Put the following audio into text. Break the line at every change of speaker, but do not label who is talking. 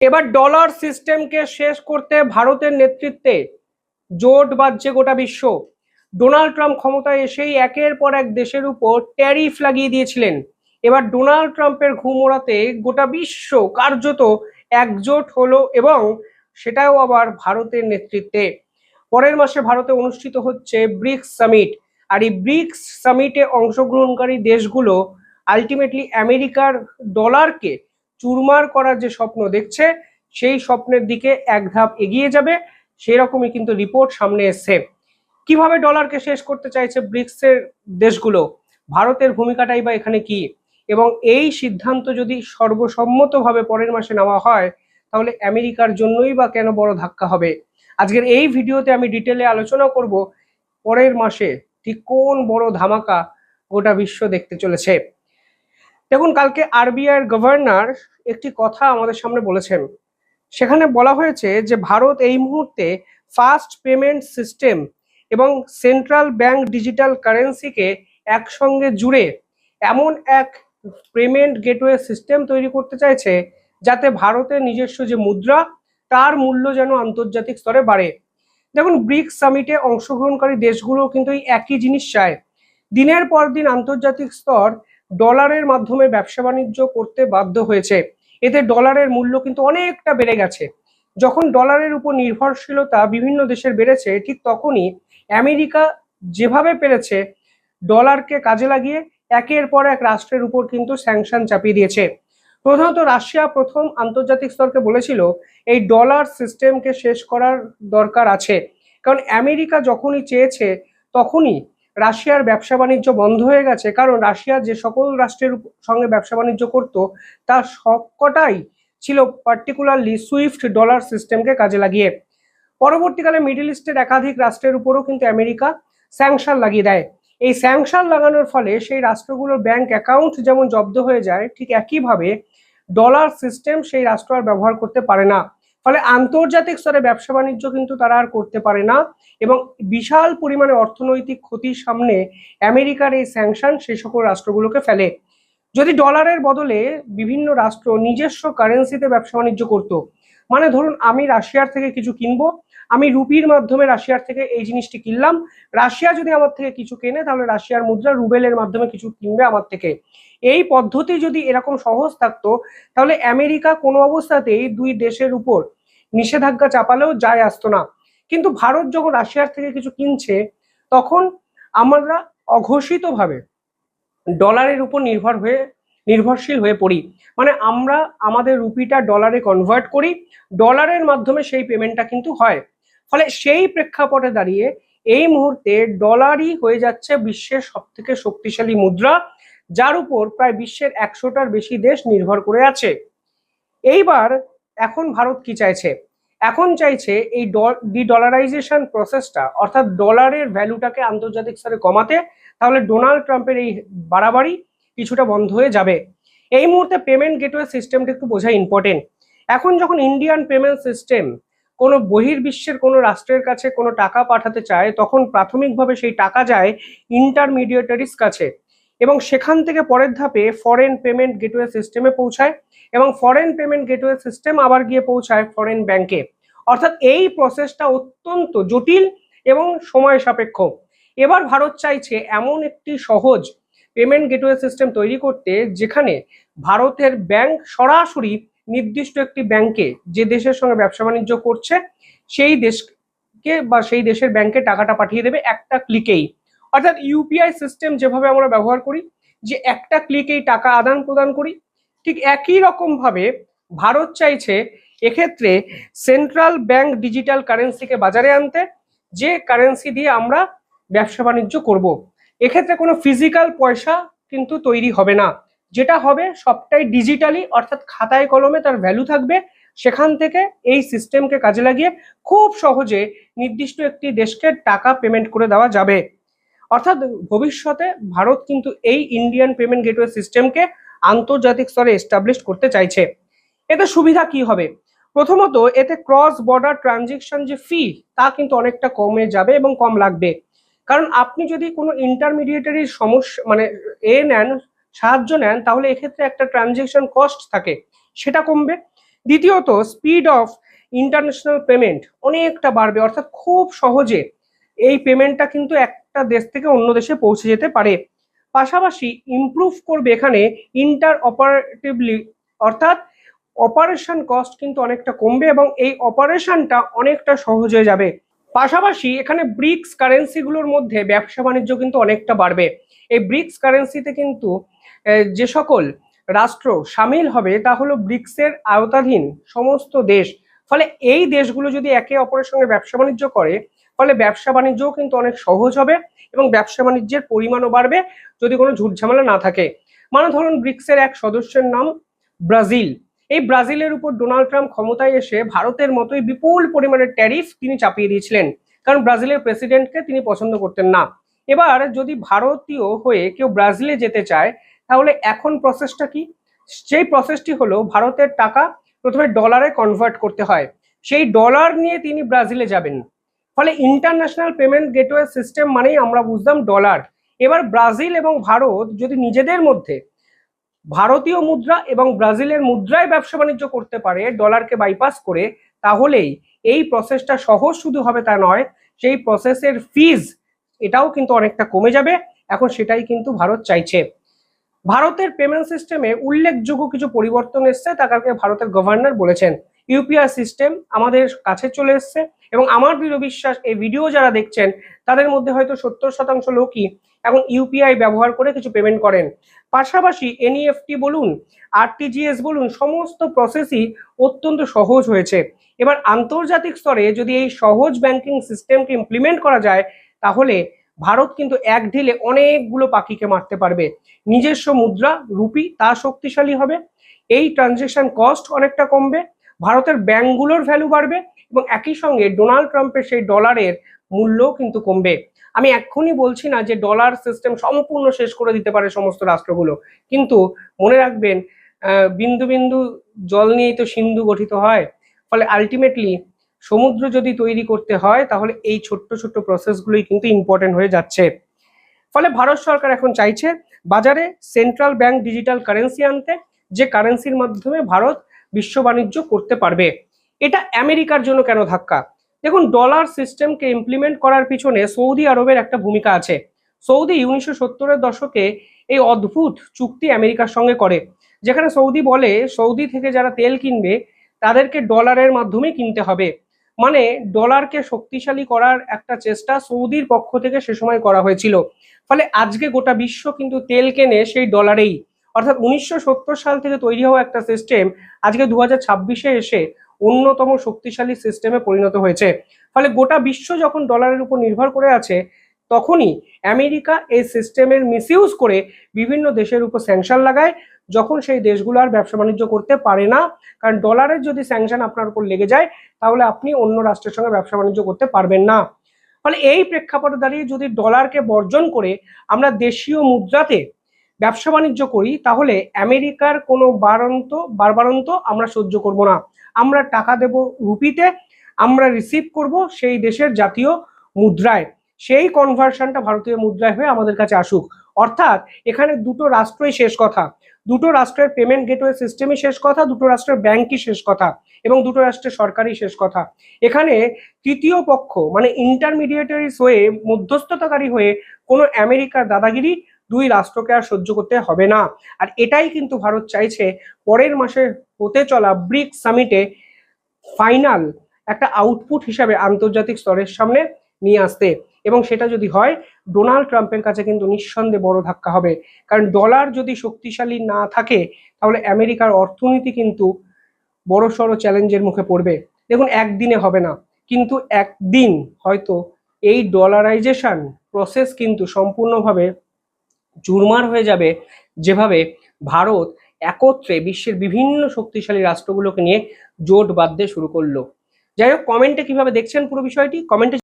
এবার ডলার সিস্টেমকে শেষ করতে ভারতের নেতৃত্বে জোট বাঁধছে গোটা বিশ্ব। ডোনাল্ড ট্রাম্প ক্ষমতায় এসেই একের পর এক দেশের উপর ট্যারিফ লাগিয়ে দিয়েছিলেন। এবার ডোনাল্ড ট্রাম্পের ঘুম ওড়াতে গোটা বিশ্ব কার্যত একজোট হলো, এবং সেটাও আবার ভারতের নেতৃত্বে। পরের মাসে ভারতে অনুষ্ঠিত হচ্ছে ব্রিক্স সামিট। আর এই ব্রিক্স সামিটে অংশগ্রহণকারী দেশগুলো আলটিমেটলি আমেরিকার ডলারকে চুরমার করার যে স্বপ্ন দেখছে, সেই স্বপ্নের দিকে এক ধাপ এগিয়ে যাবে, সেরকমই কিন্তু রিপোর্ট সামনে এসছে। কিভাবে ডলারকে শেষ করতে চাইছে ব্রিক্সের দেশগুলো, ভারতের ভূমিকাটাই বা এখানে কি, এবং এই সিদ্ধান্ত যদি সর্বসম্মতভাবে পরের মাসে নেওয়া হয়, তাহলে আমেরিকার জন্যই বা কেন বড় ধাক্কা হবে। আজকের এই ভিডিওতে আমি ডিটেলে আলোচনা করব পরের মাসে ঠিক কোন বড় ধামাকা গোটা বিশ্ব দেখতে চলেছে। দেখুন, কালকে আরবিআই গভর্নর একটি কথা আমাদের সামনে বলেছেন। সেখানে বলা হয়েছে যে ভারত এই মুহূর্তে ফাস্ট পেমেন্ট সিস্টেম এবং সেন্ট্রাল ব্যাংক ডিজিটাল কারেন্সিকে একসঙ্গে জুড়ে এমন এক পেমেন্ট গেটওয়ে সিস্টেম তৈরি করতে চাইছে, যাতে ভারতের নিজস্ব যে মুদ্রা, তার মূল্য যেন আন্তর্জাতিক স্তরে বাড়ে। দেখুন, ব্রিক্স সামিটে অংশগ্রহণকারী দেশগুলো কিন্তু এই একই জিনিস চায়। দিনের পর দিন আন্তর্জাতিক স্তর ডলারের মাধ্যমে ব্যবসা বাণিজ্য করতে বাধ্য হয়েছে। এতে ডলারের মূল্য কিন্তু অনেকটা বেড়ে গেছে। যখন ডলারের উপর নির্ভরশীলতা বিভিন্ন দেশের বেড়েছে, ঠিক তখনই আমেরিকা যেভাবে পেরেছে ডলারকে কাজে লাগিয়ে একের পর এক রাষ্ট্রের উপর কিন্তু স্যাংশন চাপিয়ে দিয়েছে। প্রধানত রাশিয়া প্রথম আন্তর্জাতিক স্তরকে বলেছিল এই ডলার সিস্টেমকে শেষ করার দরকার আছে, কারণ আমেরিকা যখনই চেয়েছে তখনই রাশিয়ার ব্যবসা বাণিজ্য বন্ধ হয়ে গেছে। কারণ রাশিয়া যে সকল রাষ্ট্রের সঙ্গে ব্যবসা বাণিজ্য করত, তার সবকটাই ছিল পার্টিকুলারলি সুইফট ডলার সিস্টেমকে কাজে লাগিয়ে। পরবর্তীকালে মিডল ইস্টের একাধিক রাষ্ট্রের উপরও কিন্তু আমেরিকা স্যাংশন লাগিয়ে দেয়। এই স্যাংশন লাগানোর ফলে সেই রাষ্ট্রগুলোর ব্যাংক অ্যাকাউন্ট যেমন জব্দ হয়ে যায়, ঠিক একইভাবে ডলার সিস্টেম সেই রাষ্ট্র আর ব্যবহার করতে পারে না। ফলে আন্তর্জাতিক স্তরে ব্যবসা বাণিজ্য কিন্তু তারা আর করতে পারে না, এবং বিশাল পরিমাণে অর্থনৈতিক ক্ষতির সামনে আমেরিকার এই স্যাংশন সেই সকল রাষ্ট্রগুলোকে ফেলে। যদি ডলারের বদলে বিভিন্ন রাষ্ট্র নিজস্ব কারেন্সিতে ব্যবসা বাণিজ্য করতো, মানে ধরুন আমি রাশিয়ার থেকে কিছু কিনবো, আমি রুপির মাধ্যমে রাশিয়ার থেকে এই জিনিসটি কিনলাম, রাশিয়া যদি আমার থেকে কিছু কেনে, তাহলে রাশিয়ার মুদ্রা রুবেলের মাধ্যমে কিছু কিনবে আমার থেকে। এই পদ্ধতি যদি এরকম সহজ থাকতো, তাহলে আমেরিকা কোনো অবস্থাতেই দুই দেশের উপর নিষেধাজ্ঞা চাপালেও যায় আসতো না। কিন্তু ভারত যখন রাশিয়ার থেকে কিছু কিনছে, তখন আমরা অঘোষিতভাবে ডলারের উপর নির্ভরশীল হয়ে পড়ি। মানে আমরা আমাদের রুপিটা ডলারে কনভার্ট করি, ডলারের মাধ্যমে সেই পেমেন্টটা কিন্তু হয়। ফলে সেই প্রেক্ষাপটে দাঁড়িয়ে এই মুহূর্তে ডলারই হয়ে যাচ্ছে বিশ্বের সব থেকে শক্তিশালী মুদ্রা, যার উপর প্রায় বিশ্বের 100টার বেশি দেশ নির্ভর করে আছে। এইবার এখন ভারত কি চাইছে? এখন চাইছে এই ডলারাইজেশন প্রসেসটা, অর্থাৎ ডলারের ভ্যালুটাকে আন্তর্জাতিক স্তরে কমাতে। তাহলে ডোনাল্ড ট্রাম্পের এই বাড়াবাড়ি কিছুটা বন্ধ হয়ে যাবে। এই মুহূর্তে পেমেন্ট গেটওয়ে সিস্টেমটা একটু বোঝা ইম্পর্টেন্ট। এখন যখন ইন্ডিয়ান পেমেন্ট সিস্টেম কোনো বহির্বিশ্বের কোনো রাষ্ট্রের কাছে কোনো টাকা পাঠাতে চায়, তখন প্রাথমিকভাবে সেই টাকা যায় ইন্টারমিডিয়েটারিস কাছে, এবং সেখান থেকে পরের ধাপে ফরেন পেমেন্ট গেটওয়ে সিস্টেমে পৌঁছায়, এবং ফরেন পেমেন্ট গেটওয়ে সিস্টেম আবার গিয়ে পৌঁছায় ফরেন ব্যাংকে। অর্থাৎ এই প্রসেসটা অত্যন্ত জটিল এবং সময় সাপেক্ষ। এবার ভারত চাইছে এমন একটি সহজ পেমেন্ট গেটওয়ে সিস্টেম তৈরি করতে, যেখানে ভারতের ব্যাংক সরাসরি নির্দিষ্ট একটি ব্যাংকে, যে দেশের সঙ্গে ব্যবসা বাণিজ্য করছে, সেই দেশকে বা সেই দেশের ব্যাংকে টাকাটা পাঠিয়ে দেবে একটা ক্লিকেই। অর্থাৎ ইউপিআই সিস্টেম যেভাবে আমরা ব্যবহার করি, যে একটা ক্লিকেই টাকা আদান প্রদান করি, ঠিক একই রকম ভাবে ভারত চাইছে এক্ষেত্রে সেন্ট্রাল ব্যাংক ডিজিটাল কারেন্সিকে বাজারে আনতে, যে কারেন্সি দিয়ে আমরা ব্যবসা বাণিজ্য করব। এক্ষেত্রে কোনো ফিজিক্যাল পয়সা কিন্তু তৈরি হবে না, যেটা হবে সবটাই ডিজিটালি, অর্থাৎ খাতায় কলমে তার ভ্যালু থাকবে। সেখান থেকে এই সিস্টেমকে কাজে লাগিয়ে খুব সহজে নির্দিষ্ট একটি দেশকে টাকা পেমেন্ট করে দেওয়া যাবে। অর্থাৎ ভবিষ্যতে ভারত কিন্তু এই ইন্ডিয়ান পেমেন্ট গেটওয়ে সিস্টেমকে আন্তর্জাতিক স্তরে এস্টাবলিশ করতে চাইছে। এতে সুবিধা কি হবে? প্রথমত, এতে ক্রস বর্ডার ট্রানজেকশন যে ফি, তা কিন্তু অনেকটা কমে যাবে এবং কম লাগবে। কারণ আপনি যদি কোনো ইন্টারমিডিয়েটারির সমস্যা মানে সাহায্য নেন, তাহলে এক্ষেত্রে একটা ট্রানজেকশন কস্ট থাকে, সেটা কমবে। দ্বিতীয়ত, স্পিড অফ ইন্টারন্যাশনাল পেমেন্ট অনেকটা বাড়বে, অর্থাৎ খুব সহজে এই পেমেন্টটা কিন্তু একটা দেশ থেকে অন্য দেশে পৌঁছে যেতে পারে। পাশাপাশি ইমপ্রুভ করবে এখানে ইন্টার অপারেটিভলি, অর্থাৎ অপারেশন কস্ট কিন্তু অনেকটা কমবে এবং এই অপারেশনটা অনেকটা সহজ হয়ে যাবে। পাশাপাশি এখানে ব্রিক্স কারেন্সিগুলোর মধ্যে ব্যবসা বাণিজ্য কিন্তু অনেকটা বাড়বে। এই ব্রিক্স কারেন্সিতে কিন্তু যে সকল রাষ্ট্র সামিল হবে তা হলো ব্রিক্সের আওতাধীন সমস্ত দেশ। ফলে এই দেশগুলো যদি একে অপরের সঙ্গে ব্যবসা বাণিজ্য করে, ফলে ব্যবসা বাণিজ্যও কিন্তু অনেক সহজ হবে এবং ব্যবসা বাণিজ্যের পরিমাণও বাড়বে যদি কোনো ঝুটঝামেলা না থাকে। মানে ধরুন ব্রিক্সের এক সদস্যের নাম ব্রাজিল। এই ব্রাজিলের উপর ডোনাল্ড ট্রাম্প ক্ষমতায় এসে ভারতের মতোই বিপুল পরিমাণের ট্যারিফ তিনি চাপিয়ে দিয়েছিলেন, কারণ ব্রাজিলের প্রেসিডেন্টকে তিনি পছন্দ করতেন না। এবার যদি ভারতীয় হয়ে কেউ ব্রাজিলে যেতে চায়, তাহলে এখন প্রসেসটা কি? সেই প্রসেসটি হলো ভারতের টাকা প্রথমে ডলারে কনভার্ট করতে হয়, সেই ডলার নিয়ে তিনি ব্রাজিলে যাবেন। ফলে ইন্টারন্যাশনাল পেমেন্ট গেটওয়ে সিস্টেম মানেই আমরা বুঝলাম ডলার। এবার ব্রাজিল এবং ভারত যদি নিজেদের মধ্যে ভারতীয় মুদ্রা এবং ব্রাজিলের মুদ্রায় ব্যবসা বাণিজ্য করতে পারে ডলারকে বাইপাস করে, তাহলেই এই প্রসেসটা সহজ শুধু হবে তা নয়, সেই প্রসেসের ফিজ এটাও কিন্তু অনেকটা কমে যাবে। এখন সেটাই কিন্তু ভারত চাইছে। ভারতের পেমেন্ট সিস্টেমে উল্লেখযোগ্য কিছু পরিবর্তন এসছে, তাকে ভারতের গভর্নর বলেছেন। ইউপিআই সিস্টেম আমাদের কাছে চলে এসছে এবং আমার দৃঢ় বিশ্বাস এই ভিডিও যারা দেখছেন তাদের মধ্যে হয়তো 70% লোকই এখন ইউপিআই ব্যবহার করে কিছু পেমেন্ট করেন। পাশাপাশি এনইএফটি বলুন, আরটিজিএস বলুন, সমস্ত প্রসেসই অত্যন্ত সহজ হয়েছে। এবার আন্তর্জাতিক স্তরে যদি এই সহজ ব্যাংকিং সিস্টেমকে ইমপ্লিমেন্ট করা যায়, তাহলে ভারত কিন্তু এক ঢিলে অনেকগুলো পাখিকে মারতে পারবে। নিজস্ব মুদ্রা রুপি তা শক্তিশালী হবে, এই ট্রানজেকশন কস্ট অনেকটা কমবে, ভারতের ব্যাংকগুলোর ভ্যালু বাড়বে এবং একই সঙ্গে ডোনাল্ড ট্রাম্পের সেই ডলারের মূল্যও কিন্তু কমবে। আমি এক্ষুনি বলছি না যে ডলার সিস্টেম সম্পূর্ণ শেষ করে দিতে পারে সমস্ত রাষ্ট্রগুলো, কিন্তু মনে রাখবেন বিন্দু বিন্দু জল নিয়েই তো সিন্ধু গঠিত হয়। ফলে আলটিমেটলি সমুদ্র যদি তৈরি করতে হয়, তাহলে এই ছোট্ট ছোট্ট প্রসেসগুলোই কিন্তু ইম্পর্টেন্ট হয়ে যাচ্ছে। ফলে ভারত সরকার এখন চাইছে বাজারে সেন্ট্রাল ব্যাংক ডিজিটাল কারেন্সি আনতে, যে কারেন্সির মাধ্যমে ভারত বিশ্ব বাণিজ্য করতে পারবে। এটা আমেরিকার জন্য কেন ধাক্কা? দেখুন, ডলার সিস্টেমকে ইমপ্লিমেন্ট করার পিছনে সৌদি আরবের একটা ভূমিকা আছে। সৌদি 1970-এর দশকে এই অদ্ভুত চুক্তি আমেরিকার সঙ্গে করে, যেখানে সৌদি বলে সৌদি থেকে যারা তেল কিনবে তাদেরকে ডলারের মাধ্যমে কিনতে হবে। মানে ডলারকে শক্তিশালী করার একটা চেষ্টা সৌদির পক্ষ থেকে সে সময় করা হয়েছিল। ফলে আজকে গোটা বিশ্ব কিন্তু তেল কেনে সেই ডলারেই, অর্থাৎ 1970 সাল থেকে তৈরি হওয়া একটা সিস্টেম আজকে 2026-এ এসে অন্যতম শক্তিশালী সিস্টেমে পরিণত হয়েছে। ফলে গোটা বিশ্ব যখন ডলারের উপর নির্ভর করে আছে, তখনই আমেরিকা এই সিস্টেমের মিসইউজ করে বিভিন্ন দেশের উপর স্যাংশন লাগায়, যখন সেই দেশগুলো আর ব্যবসা বাণিজ্য করতে পারে না। কারণ ডলারের যদি স্যাংশন আপনার উপর লেগে যায়, তাহলে আপনি অন্য রাষ্ট্রের সঙ্গে ব্যবসা বাণিজ্য করতে পারবেন না। ফলে এই প্রেক্ষাপটে দাঁড়িয়ে যদি ডলারকে বর্জন করে আমরা দেশীয় মুদ্রাতে ব্যবসা বাণিজ্য করি, তাহলে আমেরিকার কোনো বারবারন্ত আমরা সহ্য করব না। আমরা টাকা দেব রুপিতে, আমরা রিসিভ করব সেই দেশের জাতীয় মুদ্রায়, সেই কনভার্সনটা ভারতীয় মুদ্রায় হয়ে আমাদের কাছে আসুক। অর্থাৎ এখানে দুটো রাষ্ট্রই শেষ কথা, দুটো রাষ্ট্রের পেমেন্ট গেটওয়ে সিস্টেমই শেষ কথা, দুটো রাষ্ট্রের ব্যাংকই শেষ কথা এবং দুটো রাষ্ট্রের সরকারই শেষ কথা। এখানে তৃতীয় পক্ষ মানে ইন্টারমিডিয়েটারিস হয়ে, মধ্যস্থতাকারী হয়ে কোনো আমেরিকার দাদাগিরি দুই রাষ্ট্রকে আর সহ্য করতে হবে না। আর এটাই কিন্তু ভারত চাইছে পরের মাসে হতে চলা ব্রিক্স সামিটে ফাইনাল একটা আউটপুট হিসাবে আন্তর্জাতিক স্তরের সামনে নিয়ে আসতে। এবং সেটা যদি হয়, ডোনাল্ড ট্রাম্পের কাছে কিন্তু নিঃসন্দেহে বড় ধাক্কা হবে। কারণ ডলার যদি শক্তিশালী না থাকে, তাহলে আমেরিকার অর্থনীতি কিন্তু বড়সড় চ্যালেঞ্জের মুখে পড়বে। দেখুন, একদিনে হবে না, কিন্তু একদিন হয়তো এই ডলারাইজেশন প্রসেস কিন্তু সম্পূর্ণভাবে চুরমার হয়ে যাবে, যেভাবে ভারত একত্রে বিশ্বের বিভিন্ন শক্তিশালী রাষ্ট্রগুলোকে নিয়ে জোট বাঁধতে শুরু করলো। যাই হোক, কমেন্টে কিভাবে দেখছেন পুরো বিষয়টি কমেন্টে